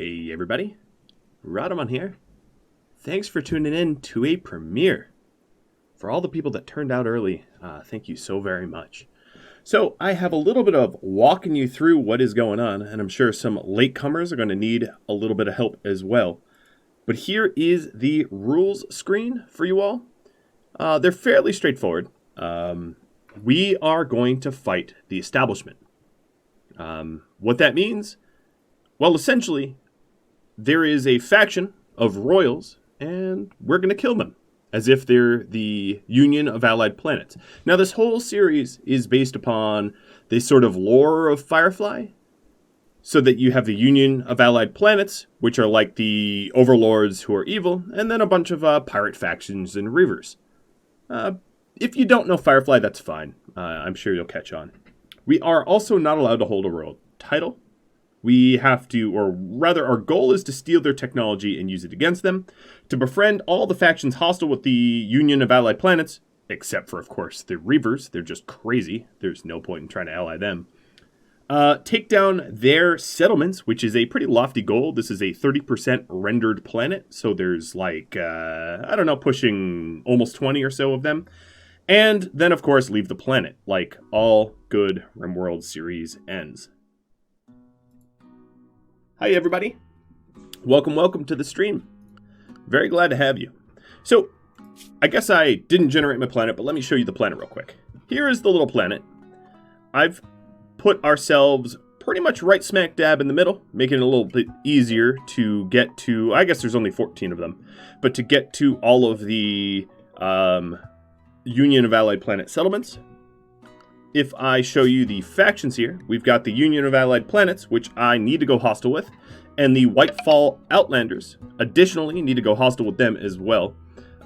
Hey everybody, Rhadamant here. Thanks for tuning in to a premiere. For all the people that turned out early, thank you so very much. So I have a little bit of walking you through what is going on, and I'm sure some latecomers are going to need a little bit of help as well. But here is the rules screen for you all. They're fairly straightforward. We are going to fight the establishment. What that means? Well, essentially, there is a faction of royals, and we're going to kill them, as if they're the Union of Allied Planets. Now, this whole series is based upon the sort of lore of Firefly, so that you have the Union of Allied Planets, which are like the overlords who are evil, and then a bunch of pirate factions and reavers. If you don't know Firefly, that's fine. I'm sure you'll catch on. We are also not allowed to hold a world title. We have to, or rather, our goal is to steal their technology and use it against them, to befriend all the factions hostile with the Union of Allied Planets, except for, of course, the Reavers. They're just crazy. There's no point in trying to ally them. Take down their settlements, which is a pretty lofty goal. This is a 30% rendered planet, so there's like, I don't know, pushing almost 20 or so of them. And then, of course, leave the planet, like all good RimWorld series ends. Hi, everybody. Welcome to the stream. Very glad to have you. So, I guess I didn't generate my planet, but let me show you the planet real quick. Here is the little planet. I've put ourselves pretty much right smack dab in the middle, making it a little bit easier to get to, I guess there's only 14 of them, but to get to all of the Union of Allied Planet settlements. If I show you the factions here, we've got the Union of Allied Planets, which I need to go hostile with, and the Whitefall Outlanders. Additionally, need to go hostile with them as well.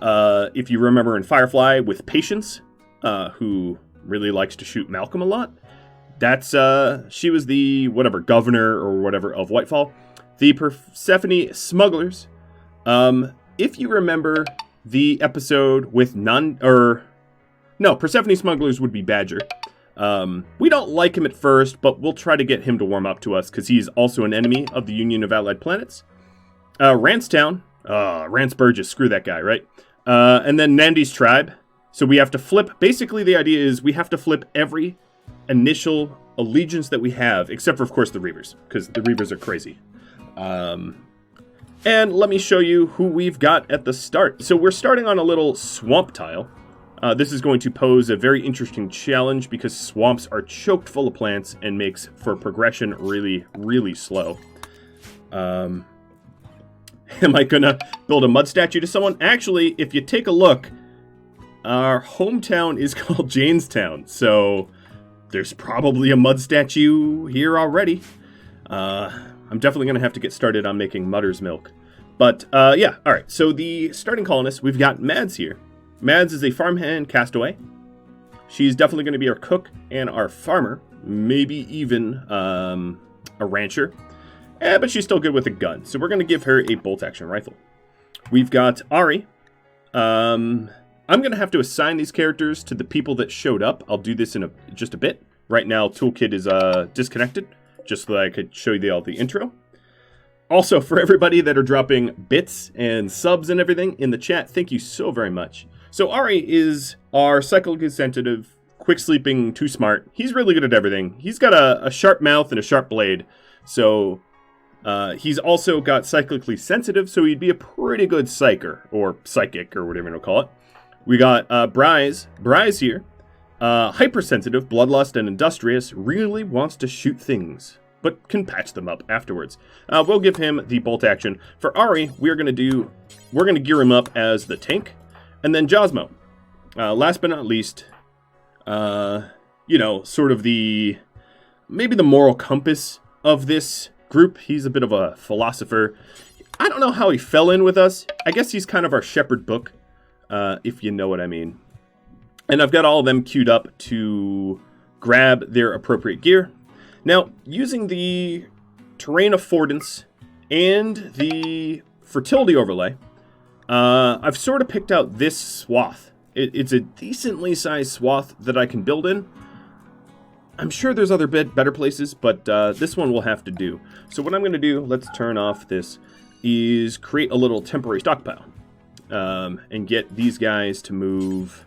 If you remember in Firefly with Patience, who really likes to shoot Malcolm a lot, that's, she was the, governor or whatever of Whitefall. The Persephone Smugglers, if you remember the episode with Persephone Smugglers would be Badger. We don't like him at first, but we'll try to get him to warm up to us, because he's also an enemy of the Union of Allied Planets. Rancetown. Rance Burgess, screw that guy, right? And then Nandy's Tribe. So we have to flip, basically the idea is we have to flip every initial allegiance that we have, except for, of course, the Reavers, because the Reavers are crazy. And let me show you who we've got at the start. So we're starting on a little swamp tile. This is going to pose a very interesting challenge because swamps are choked full of plants and makes for progression really, really slow. Am I gonna build a mud statue to someone? Actually, if you take a look, our hometown is called Janestown, so there's probably a mud statue here already. I'm definitely gonna have to get started on making Mudder's Milk. But, yeah, alright, so the starting colonists, we've got Mads here. Mads is a farmhand castaway. She's definitely going to be our cook and our farmer. Maybe even a rancher. But she's still good with a gun. So we're going to give her a bolt-action rifle. We've got Ari. I'm going to have to assign these characters to the people that showed up. I'll do this in just a bit. Right now, Toolkit is disconnected. Just so that I could show you all the intro. Also, for everybody that are dropping bits and subs and everything in the chat, thank you so very much. So Ari is our cyclically sensitive, quick-sleeping, too smart. He's really good at everything. He's got a sharp mouth and a sharp blade. So he's also got cyclically sensitive, so he'd be a pretty good psyker, or psychic, or whatever you want to call it. We got Bryze. Bryze here. Hypersensitive, bloodlust, and industrious. Really wants to shoot things, but can patch them up afterwards. We'll give him the bolt action. For Ari, we're gonna gear him up as the tank. And then Josmo, last but not least, sort of maybe the moral compass of this group. He's a bit of a philosopher. I don't know how he fell in with us. I guess he's kind of our shepherd book, if you know what I mean. And I've got all of them queued up to grab their appropriate gear. Now, using the terrain affordance and the fertility overlay, I've sort of picked out this swath. It's a decently sized swath that I can build in. I'm sure there's other better places, but this one will have to do. So what I'm going to do, let's turn off this, is create a little temporary stockpile. And get these guys to move.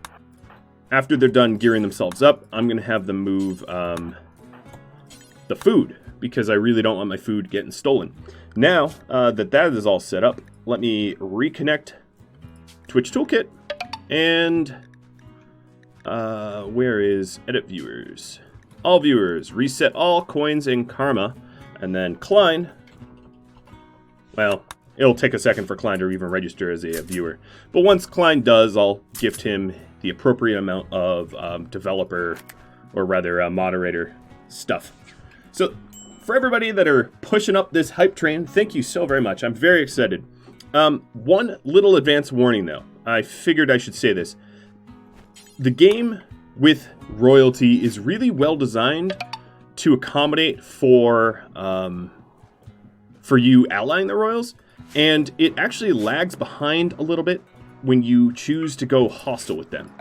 After they're done gearing themselves up, I'm going to have them move the food, because I really don't want my food getting stolen. Now that is all set up, let me reconnect Twitch Toolkit, and where is Edit Viewers? All viewers, reset all coins and karma, and then Klein, well, it'll take a second for Klein to even register as a viewer. But once Klein does, I'll gift him the appropriate amount of developer, or rather moderator stuff. So for everybody that are pushing up this hype train, thank you so very much. I'm very excited. One little advance warning though. I figured I should say this. The game with royalty is really well designed to accommodate for you allying the royals. And it actually lags behind a little bit when you choose to go hostile with them.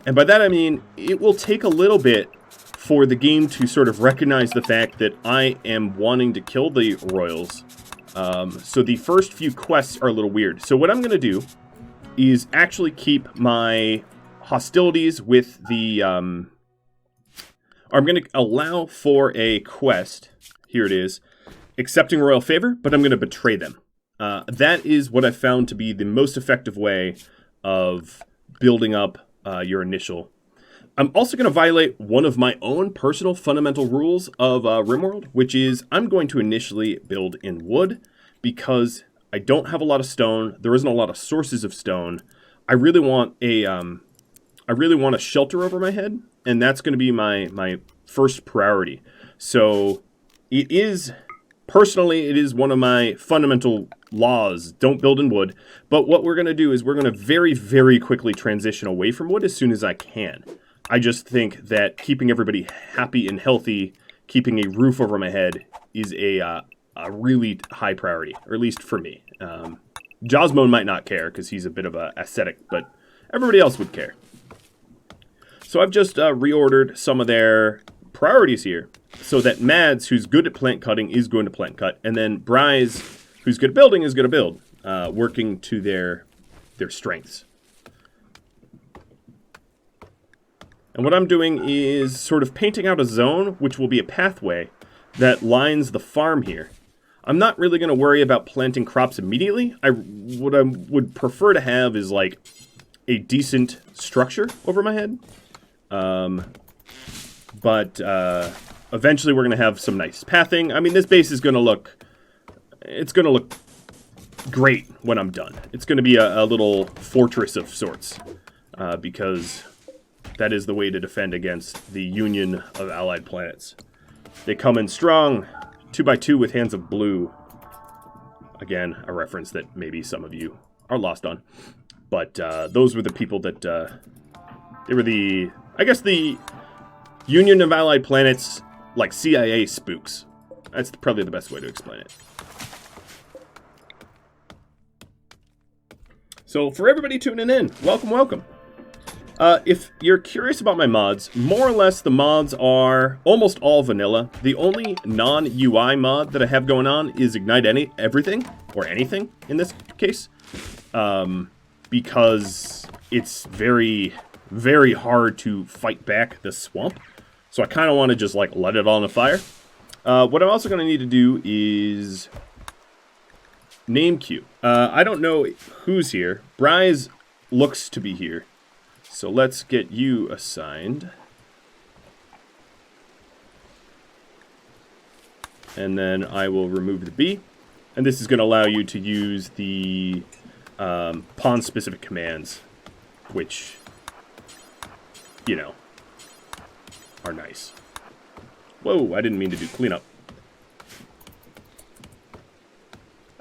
And by that I mean, it will take a little bit for the game to sort of recognize the fact that I am wanting to kill the royals. So the first few quests are a little weird. So what I'm going to do is actually keep my hostilities with the... I'm going to allow for a quest. Here it is. Accepting royal favor, but I'm going to betray them. That is what I found to be the most effective way of building up your initial. I'm also going to violate one of my own personal fundamental rules of RimWorld, which is I'm going to initially build in wood because I don't have a lot of stone. There isn't a lot of sources of stone. I really want a shelter over my head, and that's going to be my first priority. So it is one of my fundamental laws. Don't build in wood. But what we're going to do is we're going to very, very quickly transition away from wood as soon as I can. I just think that keeping everybody happy and healthy, keeping a roof over my head is a really high priority, or at least for me. Josmone might not care because he's a bit of a ascetic, but everybody else would care. So I've just reordered some of their priorities here so that Mads, who's good at plant cutting, is going to plant cut, and then Bryce, who's good at building, is going to build, working to their strengths. And what I'm doing is sort of painting out a zone, which will be a pathway that lines the farm here. I'm not really going to worry about planting crops immediately. What I would prefer to have is like a decent structure over my head. But eventually we're going to have some nice pathing. I mean, this base is going to look... It's going to look great when I'm done. It's going to be a little fortress of sorts. Because that is the way to defend against the union of allied planets. They come in strong, 2x2 with hands of blue. Again, a reference that maybe some of you are lost on. But those were the people that... they were the... I guess the Union of Allied Planets, like CIA spooks. That's probably the best way to explain it. So for everybody tuning in, welcome, welcome. If you're curious about my mods, more or less the mods are almost all vanilla. The only non-UI mod that I have going on is Ignite Everything, or anything in this case. Because it's very, very hard to fight back the swamp. So I kind of want to just like let it all on the fire. What I'm also going to need to do is name queue. I don't know who's here. Bryce looks to be here. So let's get you assigned. And then I will remove the B. And this is going to allow you to use the pawn-specific commands, which, you know, are nice. Whoa, I didn't mean to do cleanup.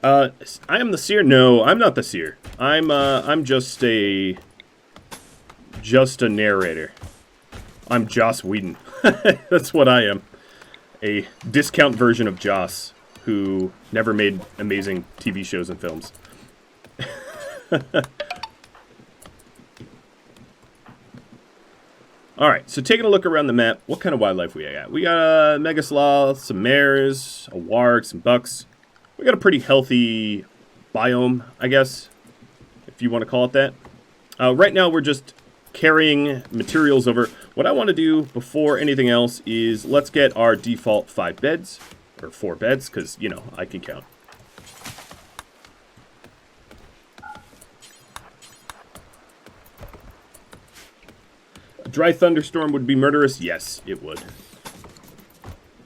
I am the seer? No, I'm not the seer. I'm just a narrator. I'm Joss Whedon. That's what I am. A discount version of Joss, who never made amazing TV shows and films. Alright, so taking a look around the map, what kind of wildlife we got? We got a mega sloth, some mares, a warg, some bucks. We got a pretty healthy biome, I guess, if you want to call it that. Right now we're just carrying materials over. What I want to do before anything else is let's get our default 5 beds, or 4 beds, because, you know, I can count. A dry thunderstorm would be murderous? Yes, it would.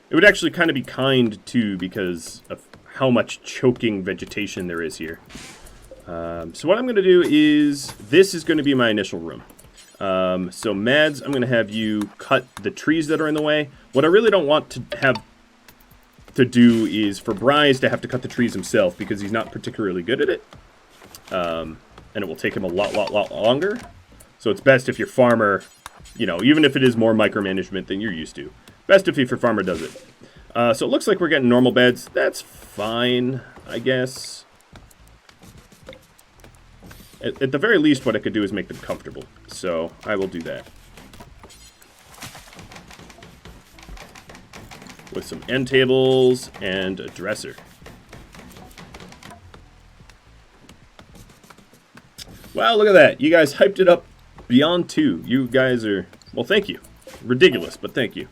It would actually kind of be kind, too, because of how much choking vegetation there is here. So what I'm going to do is, this is going to be my initial room. So Mads, I'm going to have you cut the trees that are in the way. What I really don't want to have to do is for Bryce to have to cut the trees himself, because he's not particularly good at it. And it will take him a lot longer. So it's best if your farmer, you know, even if it is more micromanagement than you're used to. Best if your farmer does it. So it looks like we're getting normal beds. That's fine, I guess. At the very least, what I could do is make them comfortable. So I will do that. With some end tables and a dresser. Wow, look at that. You guys hyped it up beyond 2. You guys are... Well, thank you. Ridiculous, but thank you.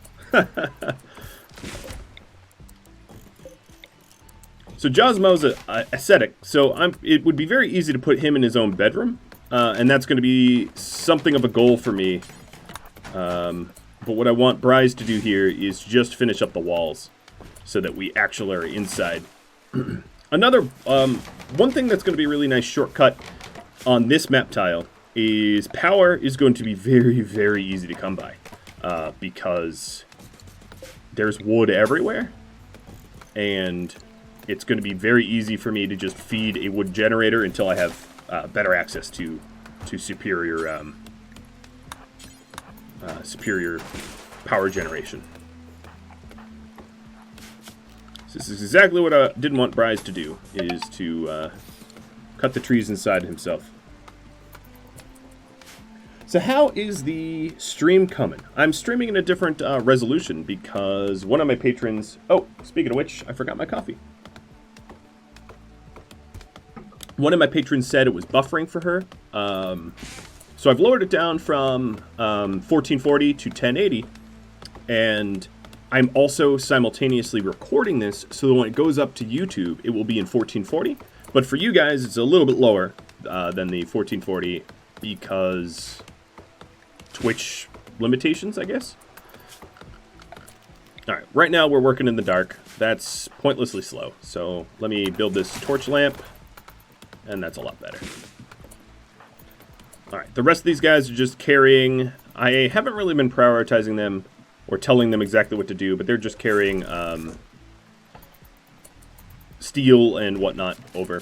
So Josmo's an ascetic, so it would be very easy to put him in his own bedroom. And that's going to be something of a goal for me. But what I want Bryce to do here is just finish up the walls so that we actually are inside. Another, one thing that's going to be a really nice shortcut on this map tile is power is going to be very easy to come by. Because there's wood everywhere. And it's going to be very easy for me to just feed a wood generator until I have better access to superior superior power generation. So this is exactly what I didn't want Bryce to do, is to cut the trees inside himself. So how is the stream coming? I'm streaming in a different resolution because one of my patrons... Oh, speaking of which, I forgot my coffee. One of my patrons said it was buffering for her. So I've lowered it down from 1440 to 1080. And I'm also simultaneously recording this so that when it goes up to YouTube, it will be in 1440. But for you guys, it's a little bit lower than the 1440 because Twitch limitations, I guess. Alright, right now we're working in the dark. That's pointlessly slow. So let me build this torch lamp. And that's a lot better. Alright, the rest of these guys are just carrying... I haven't really been prioritizing them or telling them exactly what to do, but they're just carrying steel and whatnot over.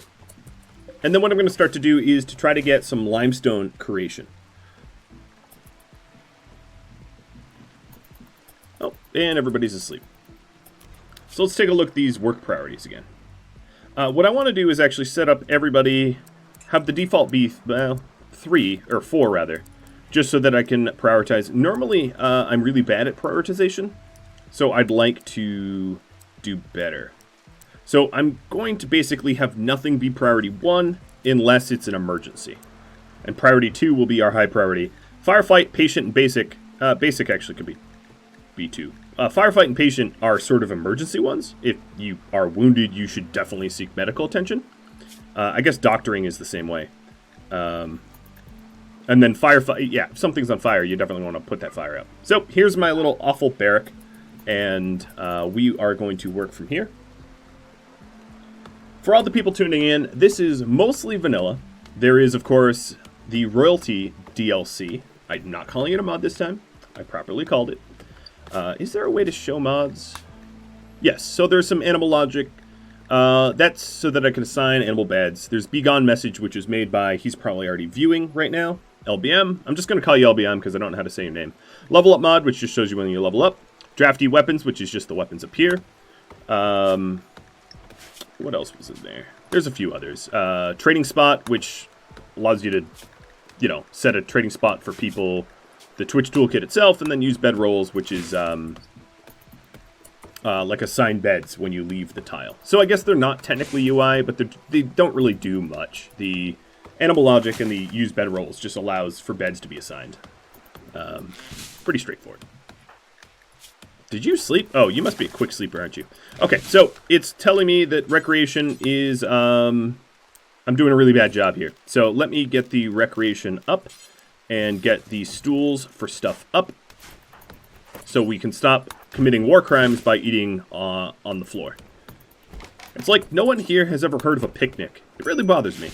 And then what I'm going to start to do is to try to get some limestone creation. Oh, and everybody's asleep. So let's take a look at these work priorities again. What I want to do is actually set up everybody, have the default be, well, 3, or 4 rather, just so that I can prioritize. Normally, I'm really bad at prioritization, so I'd like to do better. So I'm going to basically have nothing be priority 1 unless it's an emergency. And priority 2 will be our high priority. Firefight, patient, and basic. Basic actually could be B2. Firefight and patient are sort of emergency ones. If you are wounded, you should definitely seek medical attention. I guess doctoring is the same way. And then firefight, yeah, if something's on fire, you definitely want to put that fire out. So here's my little awful barrack, and we are going to work from here. For all the people tuning in, this is mostly vanilla. There is, of course, the royalty DLC. I'm not calling it a mod this time. I properly called it. Is there a way to show mods? Yes, so there's some animal logic. That's so that I can assign animal beds. There's Begone message, which is made by, he's probably already viewing right now, LBM. I'm just going to call you LBM because I don't know how to say your name. Level up mod, which just shows you when you level up. Drafty weapons, which is just the weapons up here. What else was in there? There's a few others. Trading spot, which allows you to, you know, set a trading spot for people the Twitch toolkit itself, and then use bedrolls, which is like assign beds when you leave the tile. So I guess they're not technically UI, but they don't really do much. The animal logic and the use bedrolls just allows for beds to be assigned. Pretty straightforward. Did you sleep? Oh, you must be a quick sleeper, aren't you? Okay, so it's telling me that recreation is... I'm doing a really bad job here. So let me get the recreation up and get the stools for stuff up so we can stop committing war crimes by eating on the floor. It's like no one here has ever heard of a picnic. It really bothers me.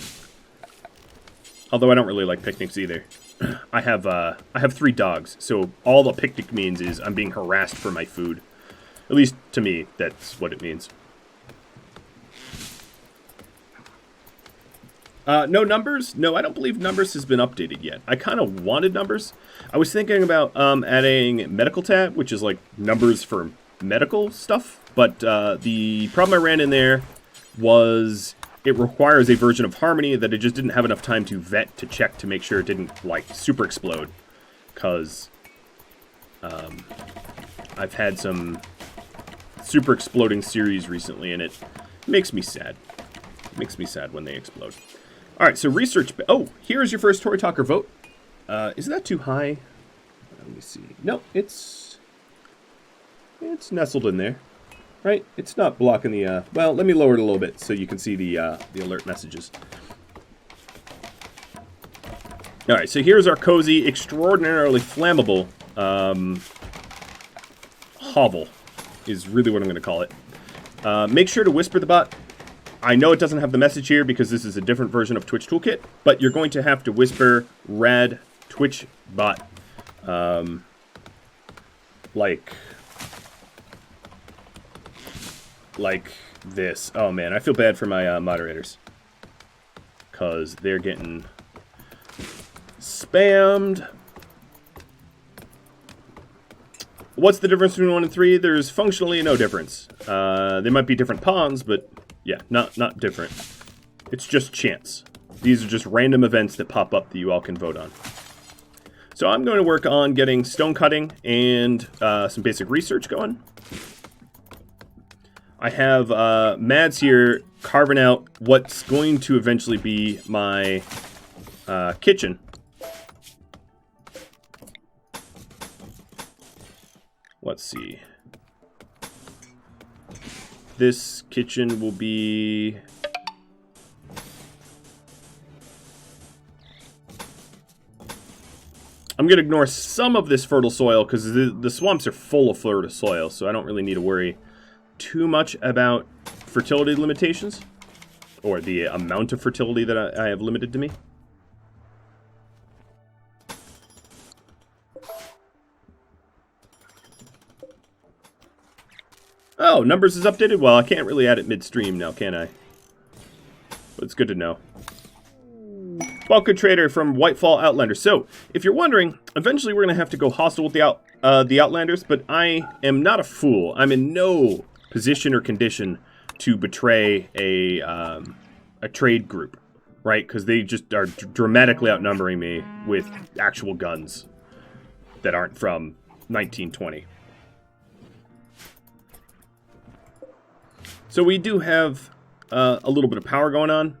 Although I don't really like picnics either. I have 3 dogs, so all the picnic means is I'm being harassed for my food. At least to me, that's what it means. No numbers? No, I don't believe numbers has been updated yet. I kind of wanted numbers. I was thinking about adding medical tab, which is like numbers for medical stuff. But the problem I ran in there was it requires a version of Harmony that I just didn't have enough time to vet to check to make sure it didn't like super explode. Because I've had some super exploding series recently, and it makes me sad. It makes me sad when they explode. Alright, so research... Oh, here's your first Tory Talker vote. Isn't that too high? Let me see. No, it's nestled in there. Right? It's not blocking the... Well, let me lower it a little bit so you can see the alert messages. Alright, so here's our cozy, extraordinarily flammable hovel, is really what I'm going to call it. Make sure to whisper the bot. I know it doesn't have the message here because this is a different version of Twitch Toolkit, but you're going to have to whisper rad Twitch bot. Like this. Oh man, I feel bad for my moderators. Because they're getting spammed. What's the difference between 1 and 3? There's functionally no difference. They might be different pawns, but yeah, not different. It's just chance. These are just random events that pop up that you all can vote on. So I'm going to work on getting stone cutting and some basic research going. I have Mads here carving out what's going to eventually be my kitchen. Let's see. This kitchen will be... I'm going to ignore some of this fertile soil because the swamps are full of fertile soil, so I don't really need to worry too much about fertility limitations or the amount of fertility that I have limited to me. Oh, numbers is updated? Well, I can't really add it midstream now, can I? But it's good to know. Browncoat Trader from Whitefall Outlanders. So, if you're wondering, eventually we're going to have to go hostile with the Outlanders, but I am not a fool. I'm in no position or condition to betray a trade group, right? Because they just are dramatically outnumbering me with actual guns that aren't from 1920. So we do have a little bit of power going on.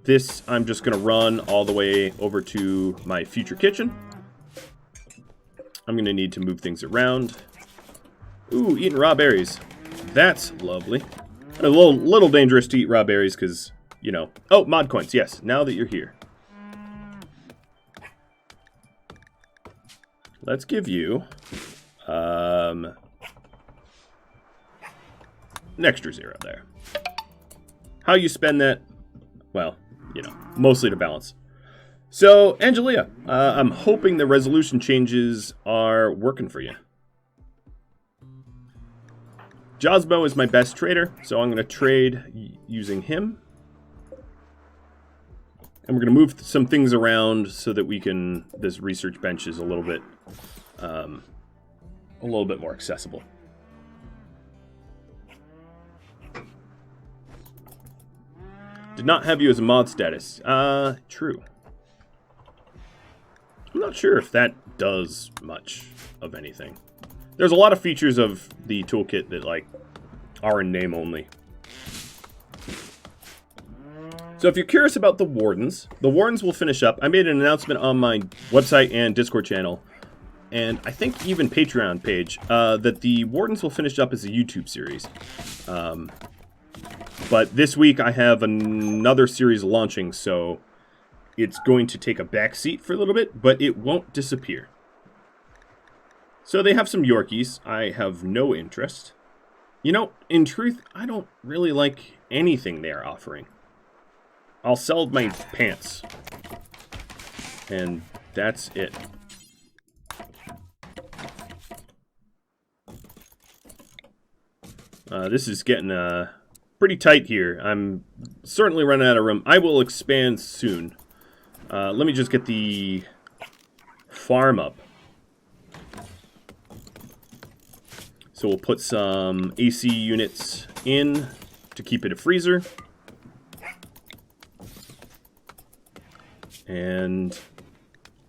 This I'm just going to run all the way over to my future kitchen. I'm going to need to move things around. Ooh, eating raw berries. That's lovely. A little dangerous to eat raw berries because, you know... Oh, mod coins, yes, now that you're here. Let's give you... an extra 0 there. How you spend that, well, you know, mostly to balance. So, Angelia, I'm hoping the resolution changes are working for you. Josbo is my best trader, so I'm going to trade using him. And we're going to move some things around so that we can, this research bench is a little bit more accessible. Did not have you as a mod status. True. I'm not sure if that does much of anything. There's a lot of features of the toolkit that, like, are in name only. So if you're curious about the Wardens will finish up. I made an announcement on my website and Discord channel, and I think even Patreon page, that the Wardens will finish up as a YouTube series. But this week I have another series launching, so it's going to take a back seat for a little bit, but it won't disappear. So they have some Yorkies. I have no interest. You know, in truth, I don't really like anything they are offering. I'll sell my pants. And that's it. This is getting pretty tight here. I'm certainly running out of room. I will expand soon. Let me just get the farm up. So we'll put some AC units in to keep it a freezer. And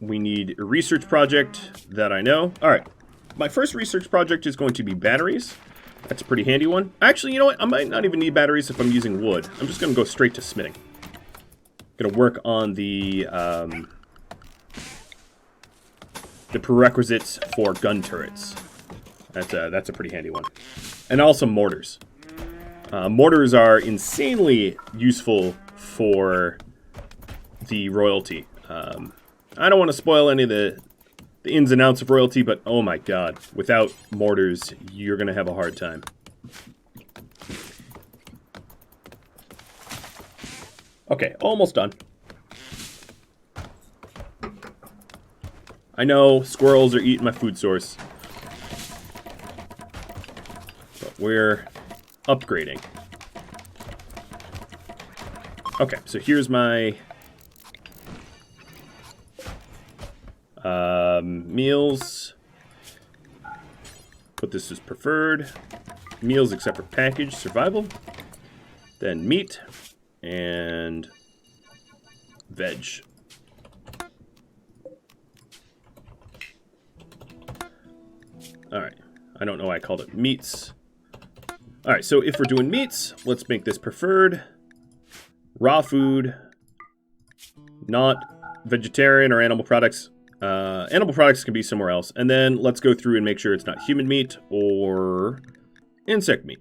we need a research project that I know. All right, my first research project is going to be batteries. That's a pretty handy one. Actually, you know what? I might not even need batteries if I'm using wood. I'm just going to go straight to smithing. Going to work on the prerequisites for gun turrets. That's a pretty handy one. And also mortars. Mortars are insanely useful for the royalty. I don't want to spoil any of the ins and outs of royalty, but oh my god, without mortars, you're going to have a hard time. Okay, almost done. I know squirrels are eating my food source, but we're upgrading. Okay, so here's my meals. Put this as preferred. Meals except for package, survival. Then meat and veg. Alright, I don't know why I called it meats. Alright, so if we're doing meats, let's make this preferred. Raw food, not vegetarian or animal products. Animal products can be somewhere else. And then let's go through and make sure it's not human meat or insect meat,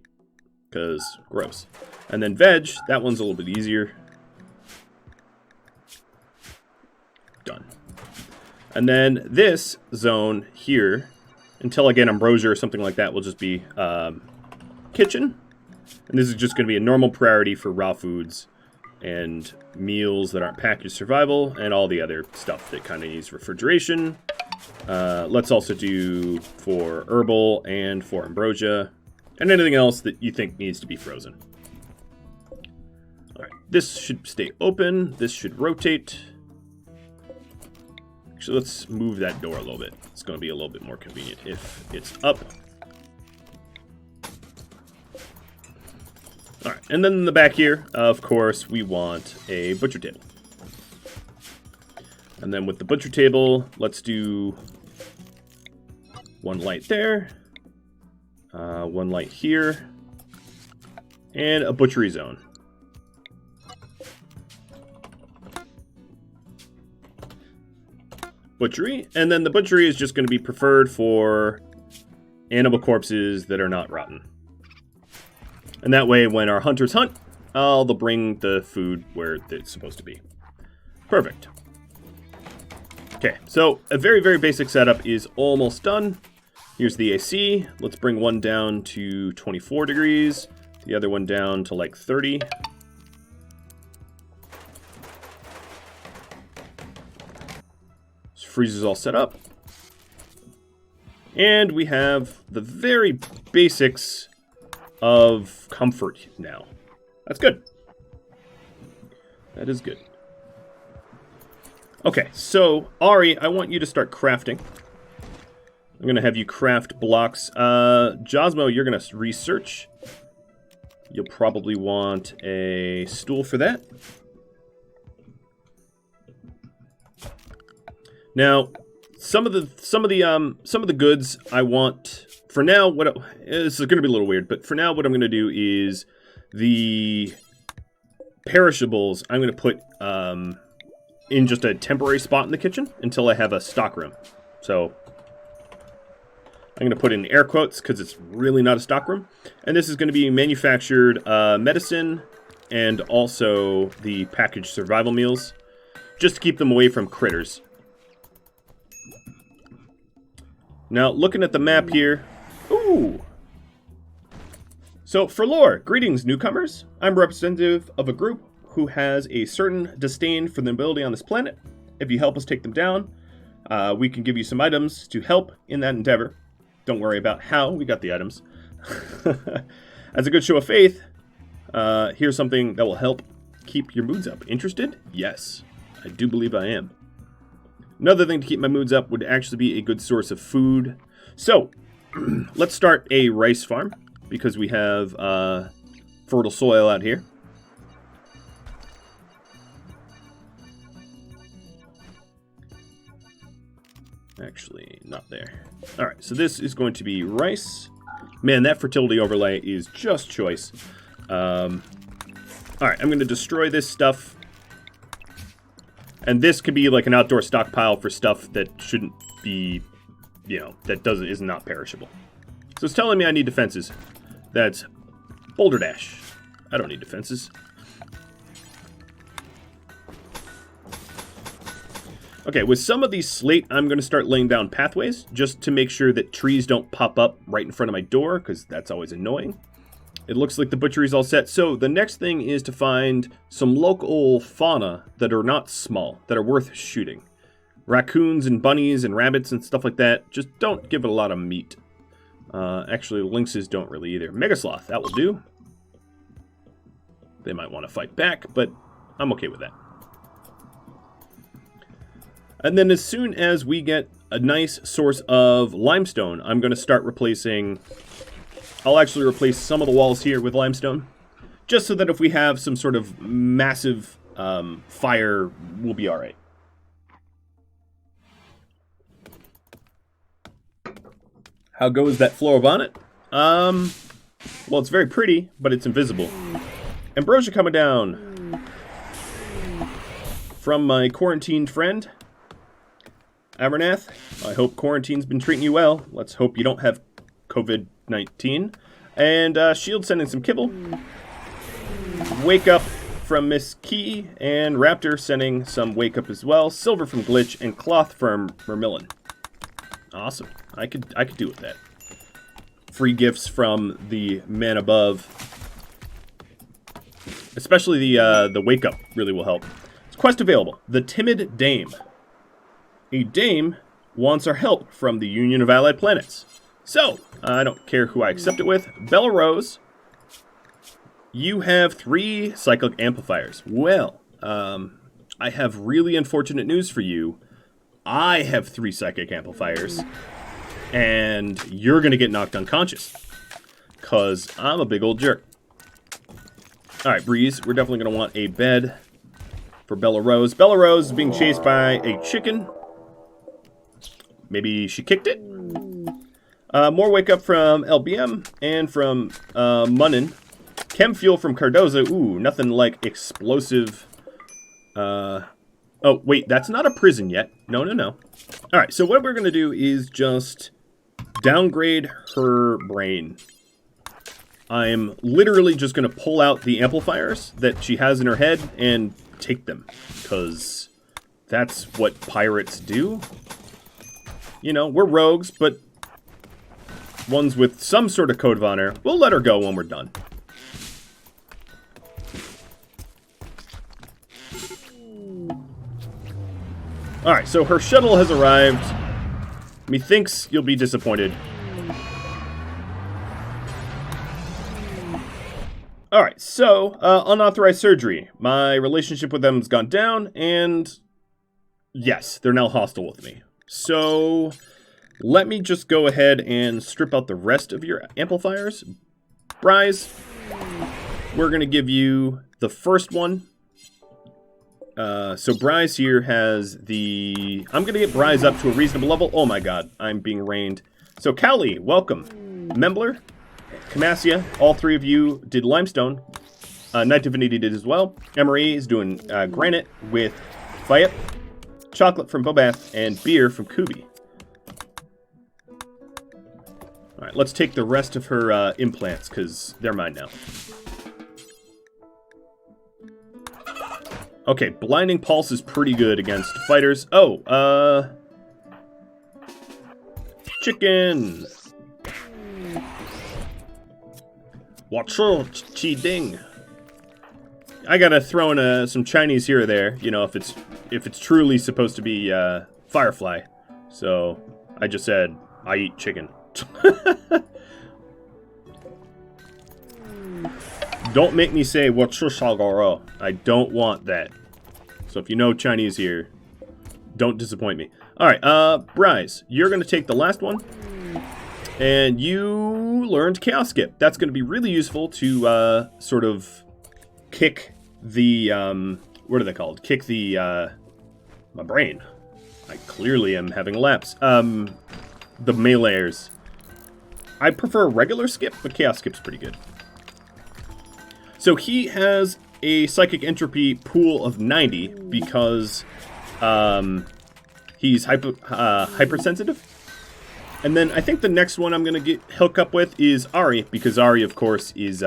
because gross. And then veg, that one's a little bit easier. Done. And then this zone here, until I get ambrosia or something like that, will just be kitchen. And this is just going to be a normal priority for raw foods and meals that aren't packaged survival, and all the other stuff that kind of needs refrigeration. Let's also do for herbal and for ambrosia, and anything else that you think needs to be frozen. Alright, this should stay open, this should rotate. Actually, let's move that door a little bit. It's going to be a little bit more convenient if it's up. Alright, and then in the back here, of course, we want a butcher table. And then with the butcher table, let's do one light there, one light here, and a butchery zone. Butchery, and then the butchery is just going to be preferred for animal corpses that are not rotten. And that way, when our hunters hunt, they'll bring the food where it's supposed to be. Perfect. Okay, so a very, very basic setup is almost done. Here's the AC. Let's bring one down to 24 degrees. The other one down to like 30. Freezer's all set up. And we have the very basics of comfort now. That's good. That is good. Okay, so Ari, I want you to start crafting. I'm going to have you craft blocks. Josmo, you're going to research. You'll probably want a stool for that. Now, some of the goods I want for now. This is going to be a little weird, but for now, what I'm going to do is the perishables. I'm going to put in just a temporary spot in the kitchen until I have a stock room. So I'm going to put in air quotes because it's really not a stock room. And this is going to be manufactured medicine and also the packaged survival meals, just to keep them away from critters. Now, looking at the map here. Ooh! So, for lore, greetings, newcomers. I'm representative of a group who has a certain disdain for the nobility on this planet. If you help us take them down, we can give you some items to help in that endeavor. Don't worry about how we got the items. As a good show of faith, here's something that will help keep your moods up. Interested? Yes, I do believe I am. Another thing to keep my moods up would actually be a good source of food. So, let's start a rice farm, because we have fertile soil out here. Actually, not there. Alright, so this is going to be rice. Man, that fertility overlay is just choice. Alright, I'm going to destroy this stuff. And this could be like an outdoor stockpile for stuff that shouldn't be, that is not perishable. So it's telling me I need defenses. That's Boulder Dash. I don't need defenses. Okay, with some of these slate, I'm going to start laying down pathways just to make sure that trees don't pop up right in front of my door, because that's always annoying. It looks like the butchery's all set. So the next thing is to find some local fauna that are not small, that are worth shooting. Raccoons and bunnies and rabbits and stuff like that. Just don't give it a lot of meat. Actually, lynxes don't really either. Megasloth, that will do. They might want to fight back, but I'm okay with that. And then as soon as we get a nice source of limestone, I'm going to start replacing... I'll actually replace some of the walls here with limestone, just so that if we have some sort of massive fire, we'll be alright. How goes that floor bonnet? Well, it's very pretty, but it's invisible. Ambrosia coming down from my quarantined friend, Abernath. I hope quarantine's been treating you well. Let's hope you don't have COVID-19. And Shield sending some kibble. Wake Up from Miss Key. And Raptor sending some Wake Up as well. Silver from Glitch. And Cloth from Mermillon. Awesome. I could do with that. Free gifts from the man above. Especially the Wake Up really will help. It's quest available. The Timid Dame. A dame wants our help from the Union of Allied Planets. So, I don't care who I accept it with. Bella Rose, you have 3 cyclic amplifiers. Well, I have really unfortunate news for you. I have 3 psychic amplifiers, and you're going to get knocked unconscious, because I'm a big old jerk. Alright, Breeze, we're definitely going to want a bed for Bella Rose. Bella Rose is being chased by a chicken. Maybe she kicked it? More Wake Up from LBM and from Munnin. Chem Fuel from Cardoza. Ooh, nothing like explosive. Oh, wait, that's not a prison yet. No. Alright, so what we're going to do is just downgrade her brain. I'm literally just going to pull out the amplifiers that she has in her head and take them. Because that's what pirates do. You know, we're rogues, but ones with some sort of code of honor. We'll let her go when we're done. Alright, so her shuttle has arrived. Methinks you'll be disappointed. Alright, so, unauthorized surgery. My relationship with them has gone down, and yes, they're now hostile with me. So, let me just go ahead and strip out the rest of your amplifiers. Bryce, we're going to give you the first one. So Bryce here has the... I'm going to get Bryce up to a reasonable level. Oh my god, I'm being rained. So Cowley, welcome. Membler, Camasia, all three of you did limestone. Night Divinity did as well. Emery is doing granite with Fayette, chocolate from Bobath, and beer from Kubi. Alright, let's take the rest of her implants, because they're mine now. Okay, Blinding Pulse is pretty good against fighters. Oh, chicken! Wacho chi ding. I gotta throw in some Chinese here or there, you know, if it's truly supposed to be Firefly. So I just said I eat chicken. Don't make me say wacho shagoro. I don't want that. So if you know Chinese here, don't disappoint me. All right, Bryce, you're gonna take the last one. And you learned Chaos Skip. That's going to be really useful to sort of kick the, what are they called? Kick the, my brain. I clearly am having a lapse. The meleeers. I prefer regular Skip, but Chaos Skip's pretty good. So he has a Psychic Entropy pool of 90 because he's hypersensitive. And then I think the next one I'm going to hook up with is Ari, because Ari, of course, is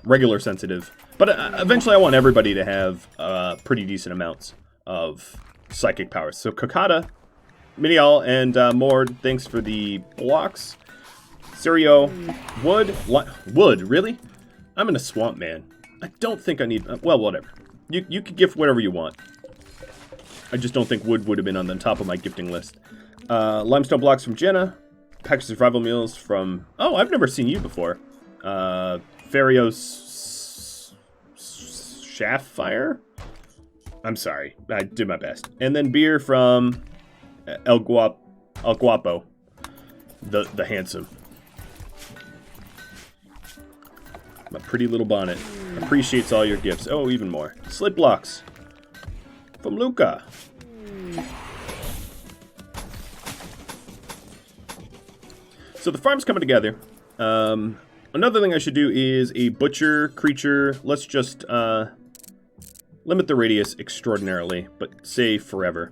regular sensitive. But eventually I want everybody to have pretty decent amounts of psychic powers. So Kokata, Minial, and Mord, thanks for the blocks. Sirio, Wood, Wood, really? I'm in a swamp, man. I don't think I need... well, whatever. You could gift whatever you want. I just don't think Wood would have been on the top of my gifting list. Limestone blocks from Jenna. Package survival meals from... oh, I've never seen you before. Farios... Shaftfire? I'm sorry. I did my best. And then beer from El Guapo. The handsome. My pretty little bonnet. Appreciates all your gifts. Oh, even more. Slit blocks. From Luca. So the farm's coming together. Another thing I should do is a butcher creature. Let's just limit the radius extraordinarily, but say forever.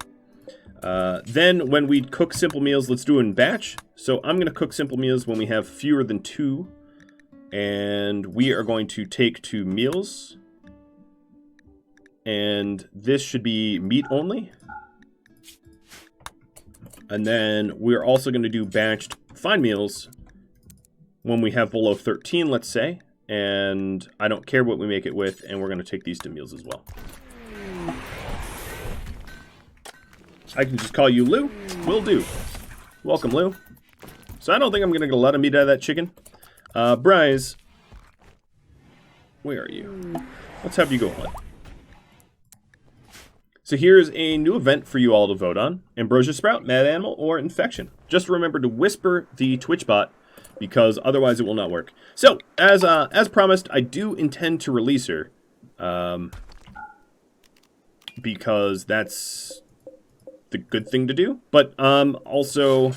Then when we cook simple meals, let's do it in batch. So I'm going to cook simple meals when we have fewer than 2. And we are going to take 2 meals. And this should be meat only. And then we're also going to do batched fine meals when we have below 13, let's say. And I don't care what we make it with, and we're going to take these to meals as well. I can just call you Lou. Will do. Welcome, Lou. So I don't think I'm going to get a lot of meat out of that chicken. Bryce, where are you? Let's have you go on. So here's a new event for you all to vote on. Ambrosia Sprout, Mad Animal, or Infection. Just remember to whisper the Twitch bot, because otherwise it will not work. So, as promised, I do intend to release her. Because that's the good thing to do. But also,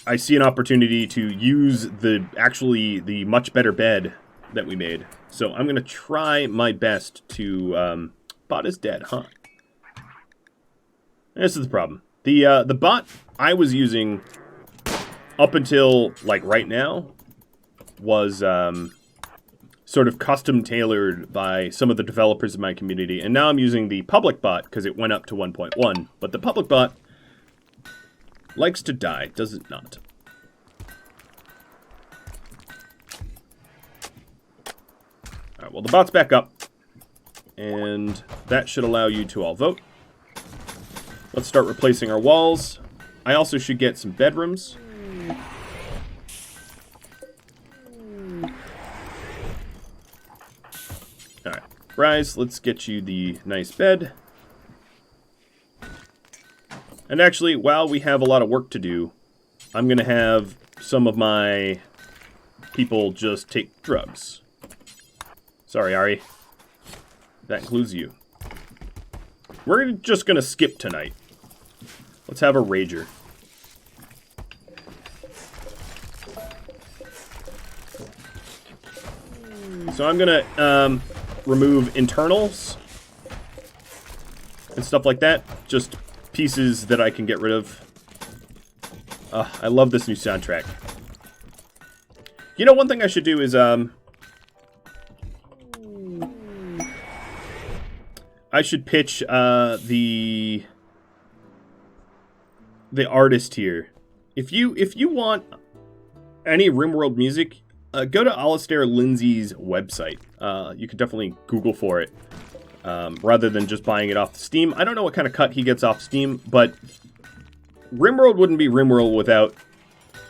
I see an opportunity to use the much better bed that we made. So I'm going to try my best to... bot is dead, huh? This is the problem. The bot I was using up until, like, right now was sort of custom tailored by some of the developers in my community. And now I'm using the public bot because it went up to 1.1. But the public bot likes to die, does it not? Alright, well, the bot's back up. And that should allow you to all vote. Let's start replacing our walls. I also should get some bedrooms. Alright, Bryce, let's get you the nice bed. And actually, while we have a lot of work to do, I'm going to have some of my people just take drugs. Sorry, Ari. That includes you. We're just gonna skip tonight. Let's have a rager. So I'm gonna remove internals and stuff like that. Just pieces that I can get rid of. I love this new soundtrack. You know, one thing I should do is I should pitch the artist here. If you want any RimWorld music, go to Alistair Lindsay's website. You could definitely Google for it, rather than just buying it off Steam. I don't know what kind of cut he gets off Steam, but RimWorld wouldn't be RimWorld without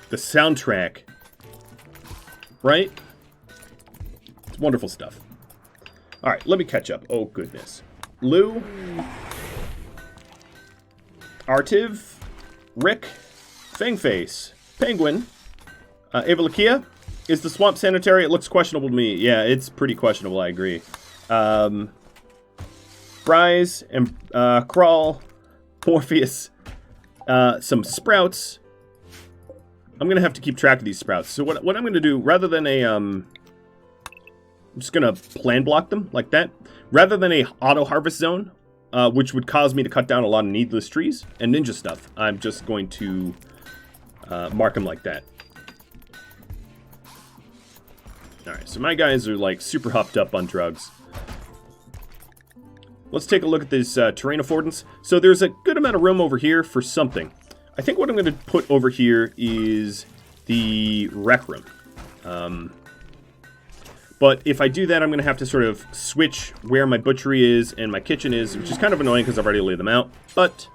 the soundtrack, right? It's wonderful stuff. All right, let me catch up. Oh, goodness. Lou, Artiv, Rick, Fangface, Penguin, Avalakia. Is the swamp sanitary? It looks questionable to me. Yeah, it's pretty questionable, I agree. Bryce, and Crawl, Morpheus, some sprouts. I'm going to have to keep track of these sprouts. So what I'm going to do, rather than a... I'm just going to plan block them like that. Rather than a auto-harvest zone, which would cause me to cut down a lot of needless trees and ninja stuff, I'm just going to mark them like that. Alright, so my guys are like super hopped up on drugs. Let's take a look at this terrain affordance. So there's a good amount of room over here for something. I think what I'm going to put over here is the rec room. But if I do that, I'm going to have to sort of switch where my butchery is and my kitchen is, which is kind of annoying because I've already laid them out. But,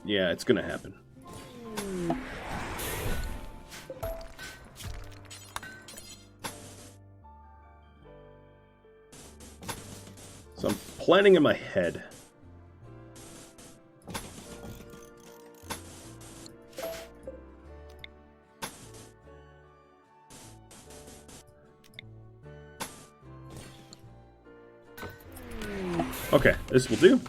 yeah, it's going to happen. So I'm planning in my head. Okay, this will do.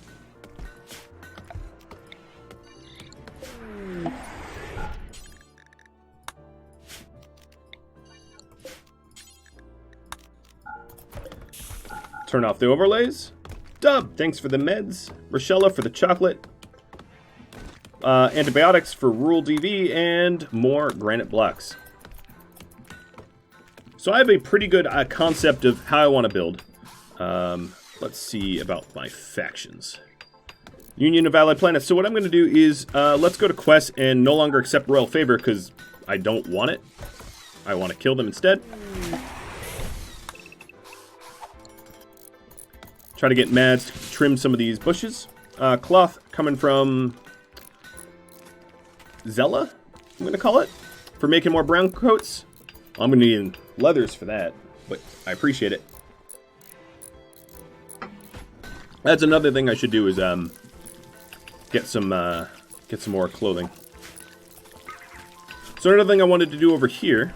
Turn off the overlays. Dub, thanks for the meds. Rochella for the chocolate. Antibiotics for rural DV, and more granite blocks. So I have a pretty good concept of how I want to build. Let's see about my factions. Union of Allied Planets. So what I'm going to do is, let's go to quest and no longer accept royal favor because I don't want it. I want to kill them instead. Try to get Mads to trim some of these bushes. Cloth coming from Zella, I'm going to call it, for making more brown coats. I'm going to need leathers for that, but I appreciate it. That's another thing I should do is get some more clothing. So another thing I wanted to do over here,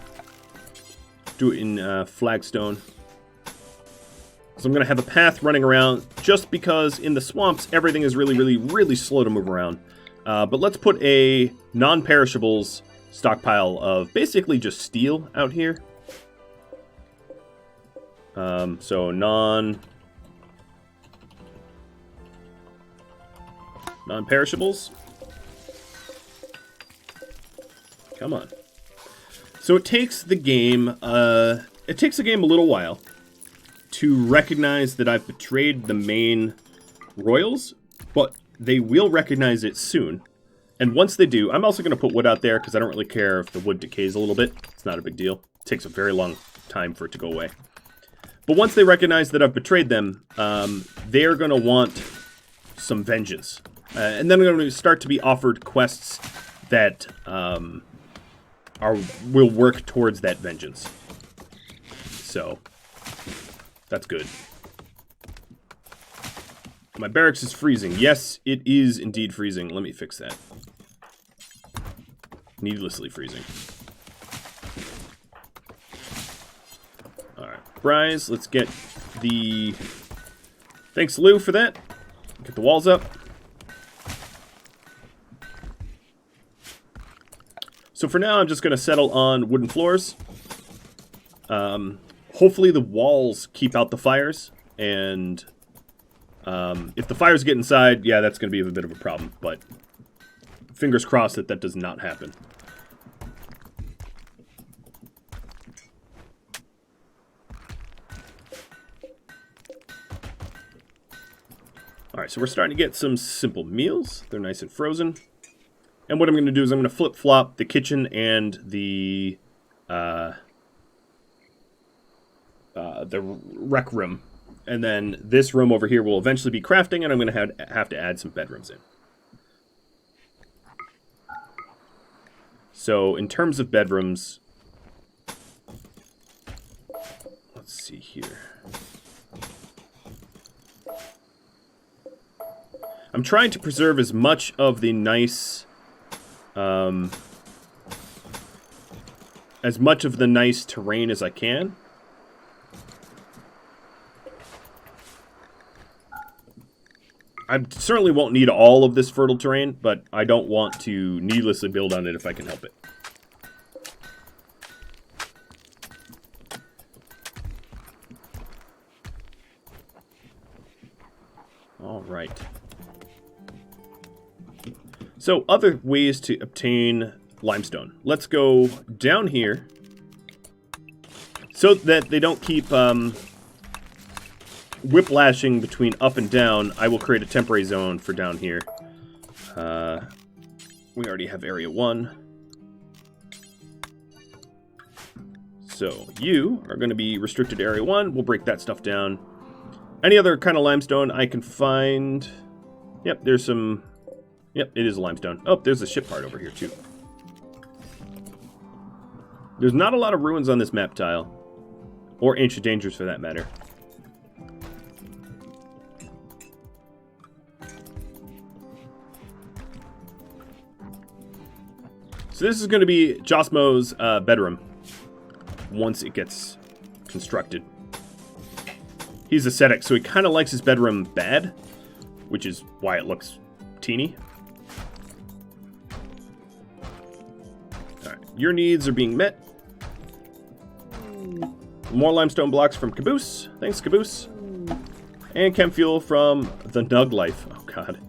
do it in flagstone. So I'm going to have a path running around just because in the swamps everything is really slow to move around. But let's put a non-perishables stockpile of basically just steel out here. So non-perishables. Come on. So it takes the game a little while to recognize that I've betrayed the main royals, but they will recognize it soon. And once they do, I'm also going to put wood out there because I don't really care if the wood decays a little bit. It's not a big deal. It takes a very long time for it to go away. But once they recognize that I've betrayed them, they're going to want some vengeance. And then they're going to start to be offered quests that will work towards that vengeance. So that's good. My barracks is freezing. Yes, it is indeed freezing. Let me fix that. Needlessly freezing. surprise. Let's get the... Thanks, Lou, for that. Get the walls up. So for now, I'm just going to settle on wooden floors. Hopefully the walls keep out the fires. And if the fires get inside, yeah, that's going to be a bit of a problem. But fingers crossed that that does not happen. Alright, so we're starting to get some simple meals. They're nice and frozen. And what I'm going to do is I'm going to flip-flop the kitchen and the rec room. And then this room over here will eventually be crafting, and I'm going to have to add some bedrooms in. So in terms of bedrooms, let's see here. I'm trying to preserve as much of the nice, terrain as I can. I certainly won't need all of this fertile terrain, but I don't want to needlessly build on it if I can help it. All right. So, other ways to obtain limestone. Let's go down here so that they don't keep whiplashing between up and down. I will create a temporary zone for down here. We already have area 1. So, you are going to be restricted to area 1. We'll break that stuff down. Any other kind of limestone I can find... Yep, there's some... Yep, it is a limestone. Oh, there's a ship part over here, too. There's not a lot of ruins on this map tile. Or ancient dangers, for that matter. So this is going to be Josmo's bedroom. Once it gets constructed. He's ascetic, so he kind of likes his bedroom bad. Which is why it looks teeny. Your needs are being met. More limestone blocks from Caboose. Thanks, Caboose. And chem fuel from the Nug Life. Oh, God.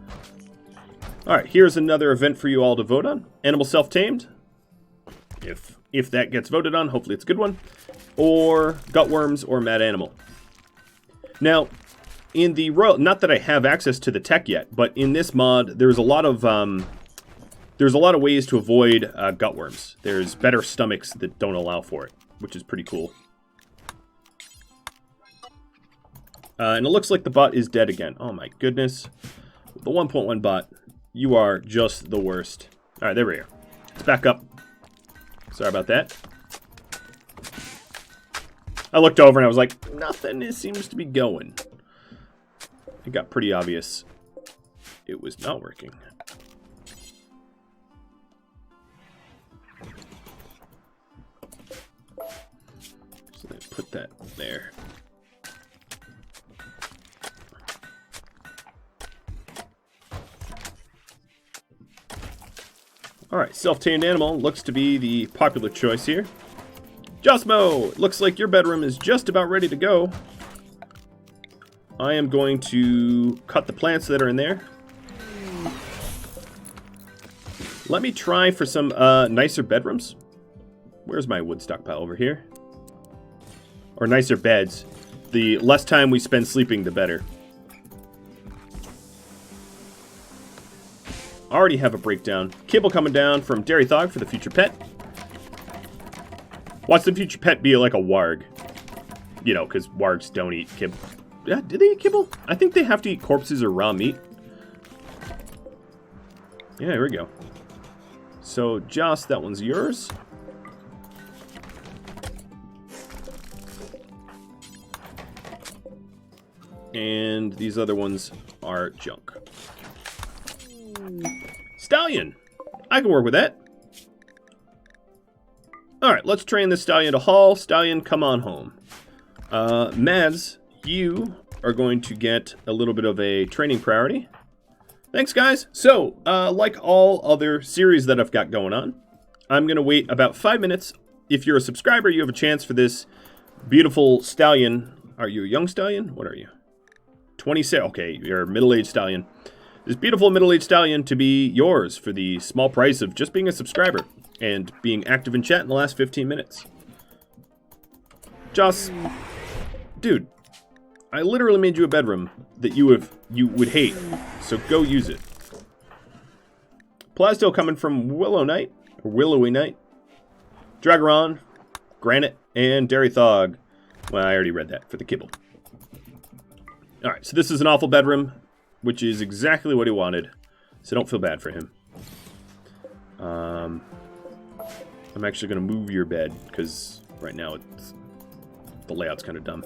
Alright, here's another event for you all to vote on. Animal self-tamed. If that gets voted on, hopefully it's a good one. Or Gutworms or Mad Animal. Now, in the Royal... Not that I have access to the tech yet, but in this mod, there's a lot of... There's a lot of ways to avoid gutworms. There's better stomachs that don't allow for it, which is pretty cool. And it looks like the bot is dead again. Oh my goodness. The 1.1 bot, you are just the worst. Alright, there we are. Let's back up. Sorry about that. I looked over and I was like, nothing seems to be going. It got pretty obvious. It was not working. Put that there. Alright, self-tamed animal looks to be the popular choice here. Josmo! Looks like your bedroom is just about ready to go. I am going to cut the plants that are in there. Let me try for some nicer bedrooms. Where's my wood stockpile? Over here? Or nicer beds. The less time we spend sleeping, the better. Already have a breakdown. Kibble coming down from Dairy Thog for the future pet. Watch the future pet be like a warg. You know, because wargs don't eat kibble. Yeah, do they eat kibble? I think they have to eat corpses or raw meat. Yeah, here we go. So, Joss, that one's yours. And these other ones are junk. Stallion! I can work with that. Alright, let's train this stallion to haul. Stallion, come on home. Maz, you are going to get a little bit of a training priority. Thanks, guys. So, like all other series that I've got going on, I'm going to wait about 5 minutes. If you're a subscriber, you have a chance for this beautiful stallion. Are you a young stallion? What are you? 26. Okay, you're a middle-aged stallion. This beautiful middle-aged stallion to be yours for the small price of just being a subscriber and being active in chat in the last 15 minutes. Joss, dude, I literally made you a bedroom that you would hate, so go use it. Plasdale coming from Willow Knight, or Willowy Knight. Dragaron, Granite, and Dairy Thog. Well, I already read that for the kibble. Alright, so this is an awful bedroom, which is exactly what he wanted, so don't feel bad for him. I'm actually going to move your bed, because right now the layout's kind of dumb.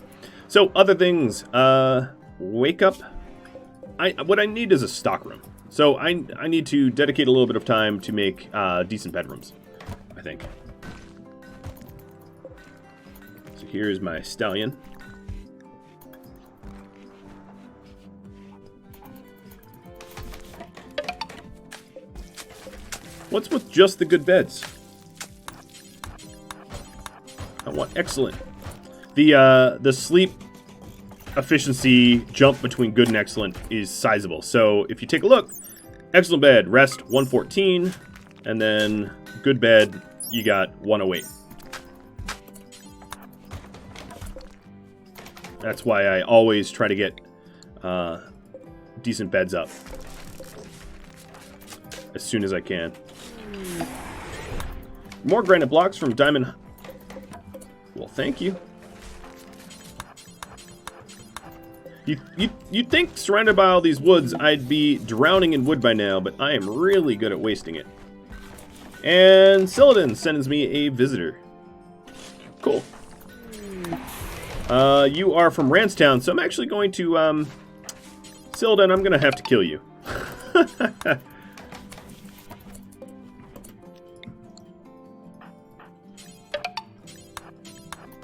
So, other things. Wake up. What I need is a stockroom. So, I need to dedicate a little bit of time to make decent bedrooms, I think. So, here's my stallion. What's with just the good beds? I want excellent. The sleep efficiency jump between good and excellent is sizable. So if you take a look, excellent bed, rest 114, and then good bed, you got 108. That's why I always try to get decent beds up as soon as I can. More granite blocks from Diamond. Well, thank you. You'd think, surrounded by all these woods, I'd be drowning in wood by now, but I am really good at wasting it. And Celadon sends me a visitor. Cool. You are from Ranstown, so I'm actually going to, Celadon, I'm going to have to kill you.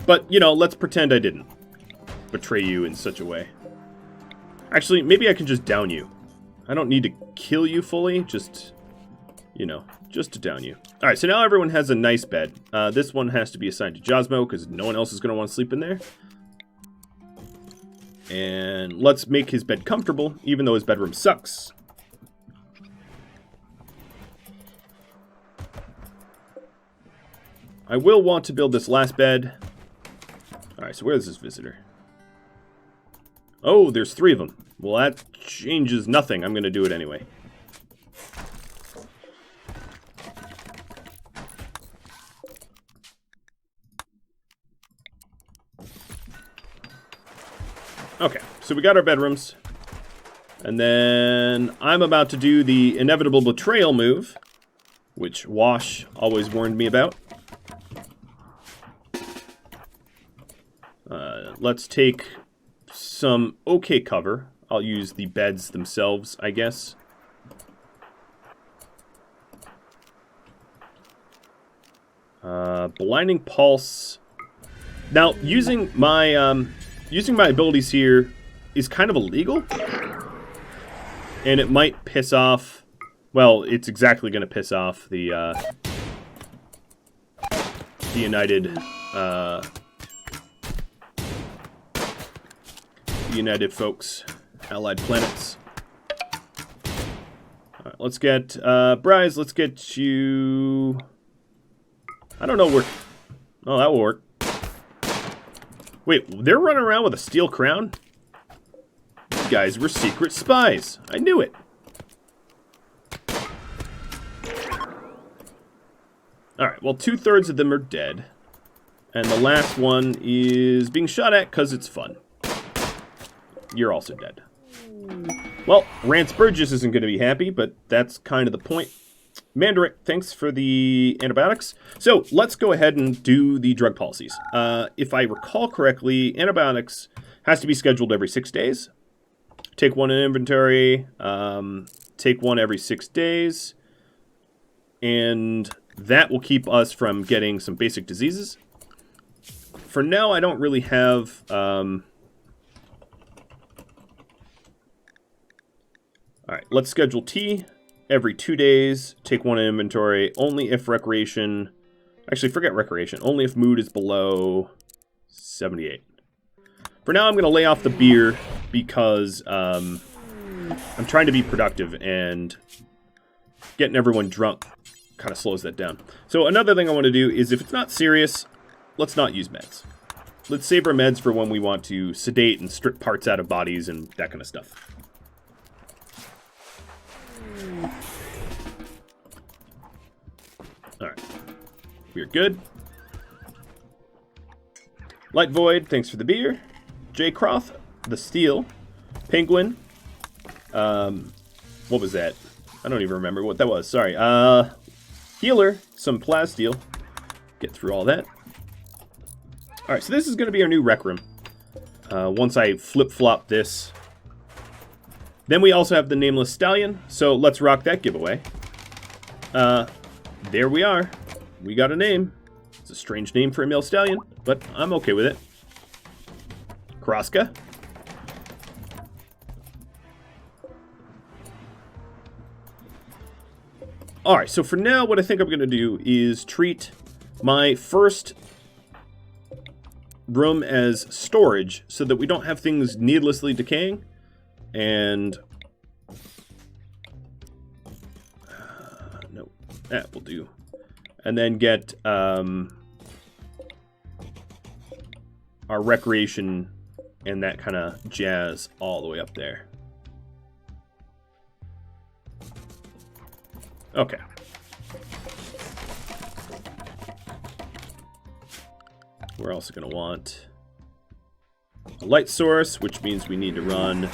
But, you know, let's pretend I didn't betray you in such a way. Actually, maybe I can just down you. I don't need to kill you fully, just, you know, just to down you. Alright, so now everyone has a nice bed. This one has to be assigned to Josmo, because no one else is going to want to sleep in there. And let's make his bed comfortable, even though his bedroom sucks. I will want to build this last bed. Alright, so where is this visitor? Oh, there's 3 of them. Well, that changes nothing. I'm going to do it anyway. Okay, so we got our bedrooms. And then I'm about to do the inevitable betrayal move, which Wash always warned me about. Let's take some okay cover. I'll use the beds themselves, I guess. Blinding Pulse. Now, using my abilities here is kind of illegal. And it might piss off... Well, it's exactly going to piss off the United folks, Allied Planets. Alright, let's get, Bryce, let's get you... I don't know where... Oh, that will work. Wait, they're running around with a steel crown? These guys were secret spies. I knew it. Alright, well, 2/3 of them are dead. And the last one is being shot at because it's fun. You're also dead. Well, Rance Burgess isn't going to be happy, but that's kind of the point. Mandarin, thanks for the antibiotics. So, let's go ahead and do the drug policies. If I recall correctly, antibiotics has to be scheduled every 6 days. Take one in inventory. Take one every 6 days. And that will keep us from getting some basic diseases. for now, I don't really have... Alright, let's schedule tea every 2 days. Take one inventory. Only if recreation... Actually, forget recreation. Only if mood is below 78. For now, I'm going to lay off the beer because I'm trying to be productive, and getting everyone drunk kind of slows that down. So another thing I want to do is, if it's not serious, let's not use meds. Let's save our meds for when we want to sedate and strip parts out of bodies and that kind of stuff. Alright. We're good. Light Void, thanks for the beer. J. Croth, the steel. Penguin. What was that? I don't even remember what that was. Sorry. Healer, some plasteel. Get through all that. Alright, so this is going to be our new rec room. Once I flip-flop this. Then we also have the Nameless Stallion, so let's rock that giveaway. There we are. We got a name. It's a strange name for a male stallion, but I'm okay with it. Kroska. Alright, so for now, what I think I'm going to do is treat my first room as storage so that we don't have things needlessly decaying. And... no, that will do. And then get our recreation and that kind of jazz all the way up there. Okay. We're also going to want a light source, which means we need to run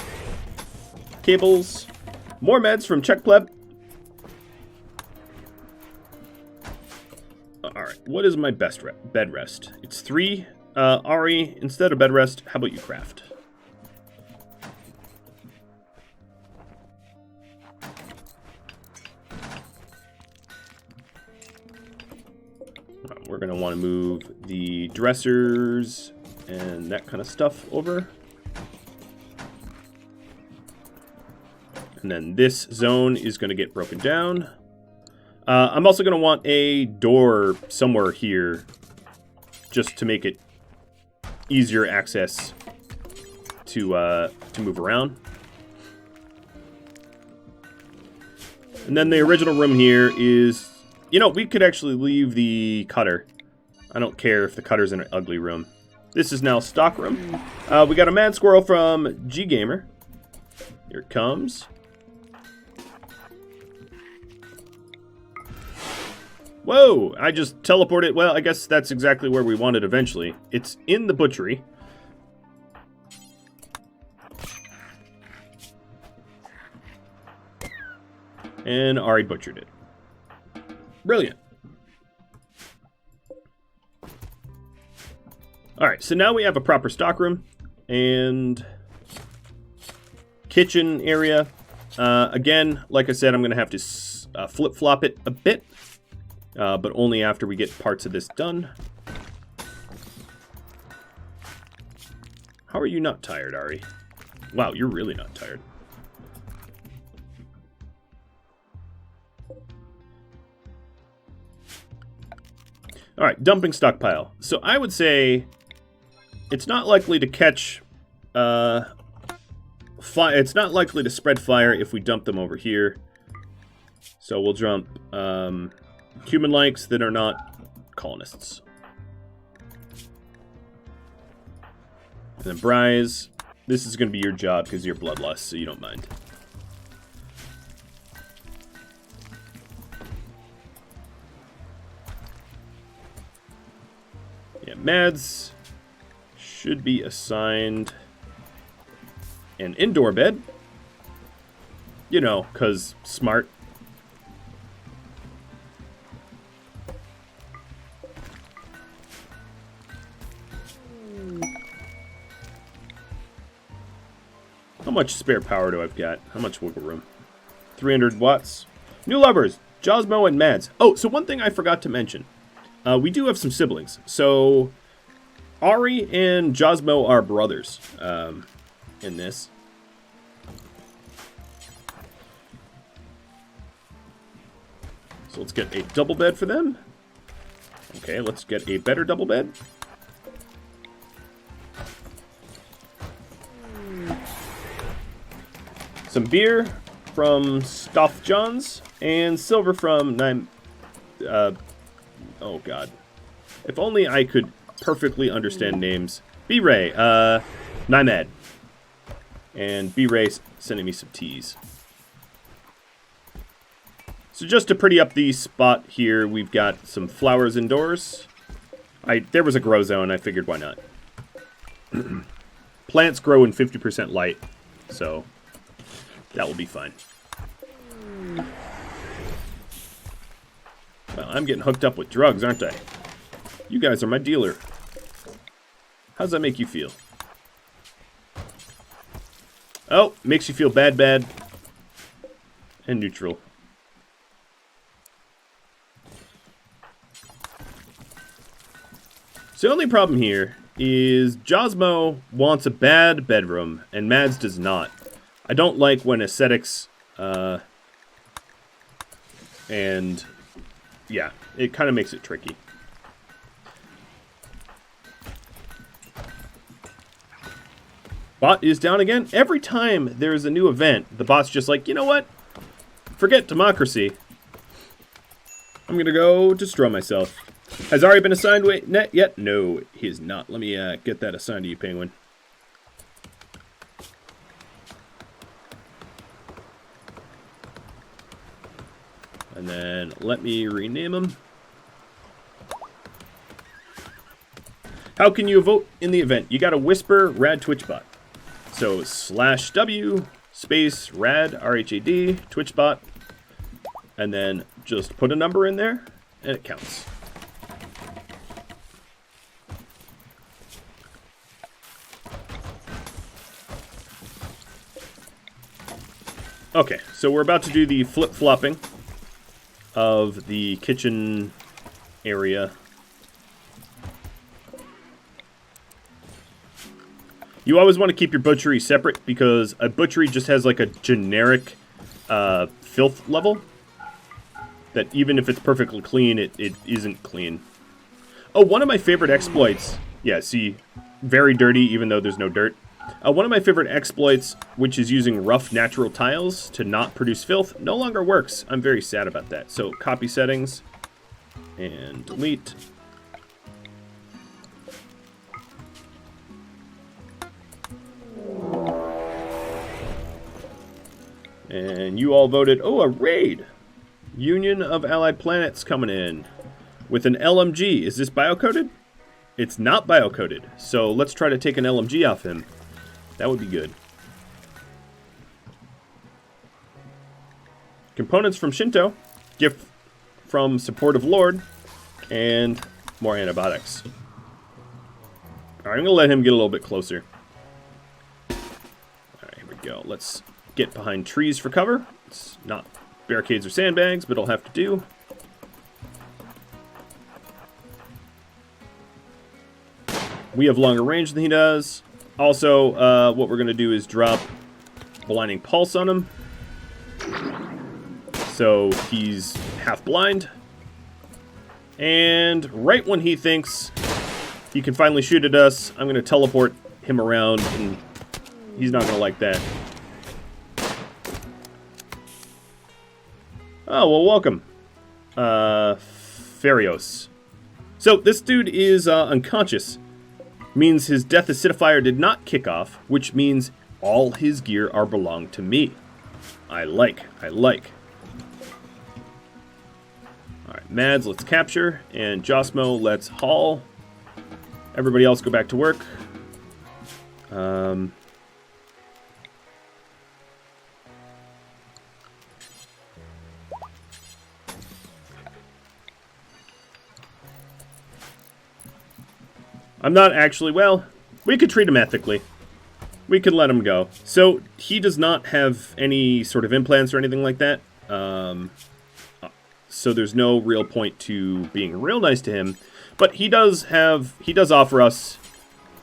cables. More meds from Czech Pleb. Alright, what is my best bed rest? It's 3. Ari, instead of bed rest, how about you craft? We're going to want to move the dressers and that kind of stuff over. And then this zone is going to get broken down. I'm also going to want a door somewhere here just to make it easier access to move around. And then the original room here is... You know, we could actually leave the cutter. I don't care if the cutter's in an ugly room. This is now stock room. We got a mad squirrel from G Gamer. Here it comes. Whoa! I just teleported. Well, I guess that's exactly where we want it eventually. It's in the butchery. And Ari butchered it. Brilliant. Alright, so now we have a proper stockroom and kitchen area. Again, like I said, I'm going to have to flip-flop it a bit, but only after we get parts of this done. How are you not tired, Ari? Wow, you're really not tired. Alright, dumping stockpile. So I would say it's not likely to catch fire. It's not likely to spread fire if we dump them over here. So we'll dump human likes that are not colonists. And then Bryce, this is going to be your job because you're bloodlust, so you don't mind. Yeah, Mads should be assigned an indoor bed. You know, because smart. How much spare power do I've got? How much wiggle room? 300 watts. New lovers, Josmo and Mads. Oh, so one thing I forgot to mention. We do have some siblings. So Ari and Josmo are brothers in this. So let's get a double bed for them. Okay, let's get a better double bed. Some beer from Stoff John's and silver from oh god. If only I could perfectly understand names. B-Ray, Nimad. And B-Ray sending me some teas. So just to pretty up the spot here, we've got some flowers indoors. There was a grow zone, I figured why not. Plants grow in 50% light, so that will be fine. Well, I'm getting hooked up with drugs, aren't I? You guys are my dealer. How does that make you feel? Oh, makes you feel bad, and neutral. So the only problem here is Josmo wants a bad bedroom, and Mads does not. I don't like when aesthetics, and yeah, it kind of makes it tricky. Bot is down again. Every time there's a new event, the bot's just like, you know what? Forget democracy. I'm gonna go destroy myself. Has Ari been assigned net yet? No, he is not. Let me get that assigned to you, Penguin. And then let me rename him. How can you vote in the event? You gotta whisper Rad TwitchBot. So /W space Rad RHAD TwitchBot, and then just put a number in there, and it counts. Okay, so we're about to do the flip-flopping of the kitchen area. You always want to keep your butchery separate because a butchery just has like a generic filth level that even if it's perfectly clean, it isn't clean. Oh, one of my favorite exploits. Yeah, see, very dirty even though there's no dirt. One of my favorite exploits, which is using rough natural tiles to not produce filth, no longer works. I'm very sad about that. So copy settings and delete. And you all voted, oh, a raid. Union of Allied Planets coming in with an LMG. Is this biocoded? It's not biocoded. So let's try to take an LMG off him. That would be good. Components from Shinto. Gift from Supportive Lord. And more antibiotics. Alright, I'm going to let him get a little bit closer. Alright, here we go. Let's get behind trees for cover. It's not barricades or sandbags, but it'll have to do. We have longer range than he does. Also, what we're going to do is drop Blinding Pulse on him. So he's half blind. And right when he thinks he can finally shoot at us, I'm going to teleport him around, and he's not going to like that. Oh, well, welcome. Farios. So this dude is unconscious. Means his Death Acidifier did not kick off, which means all his gear are belong to me. I like. Alright, Mads, let's capture, and Josmo, let's haul. Everybody else go back to work. I'm not actually, well, we could treat him ethically. We could let him go. So, he does not have any sort of implants or anything like that. So there's no real point to being real nice to him. But he does offer us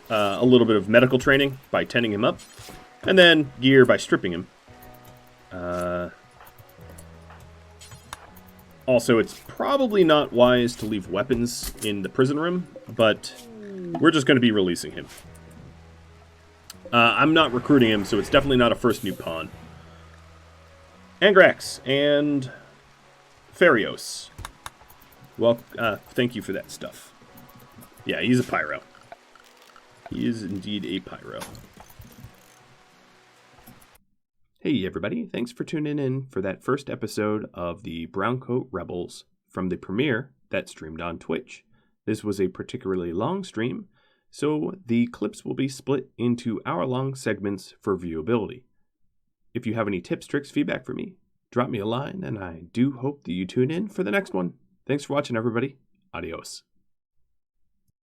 a little bit of medical training by tending him up, and then gear by stripping him. Also, it's probably not wise to leave weapons in the prison room, but we're just going to be releasing him. I'm not recruiting him, so it's definitely not a first new pawn. Angrax and Farios. Well, thank you for that stuff. Yeah, he's a pyro. He is indeed a pyro. Hey everybody, thanks for tuning in for that first episode of the Browncoat Rebels from the premiere that streamed on Twitch. This was a particularly long stream, so the clips will be split into hour-long segments for viewability. If you have any tips, tricks, feedback for me, drop me a line, and I do hope that you tune in for the next one. Thanks for watching, everybody. Adios.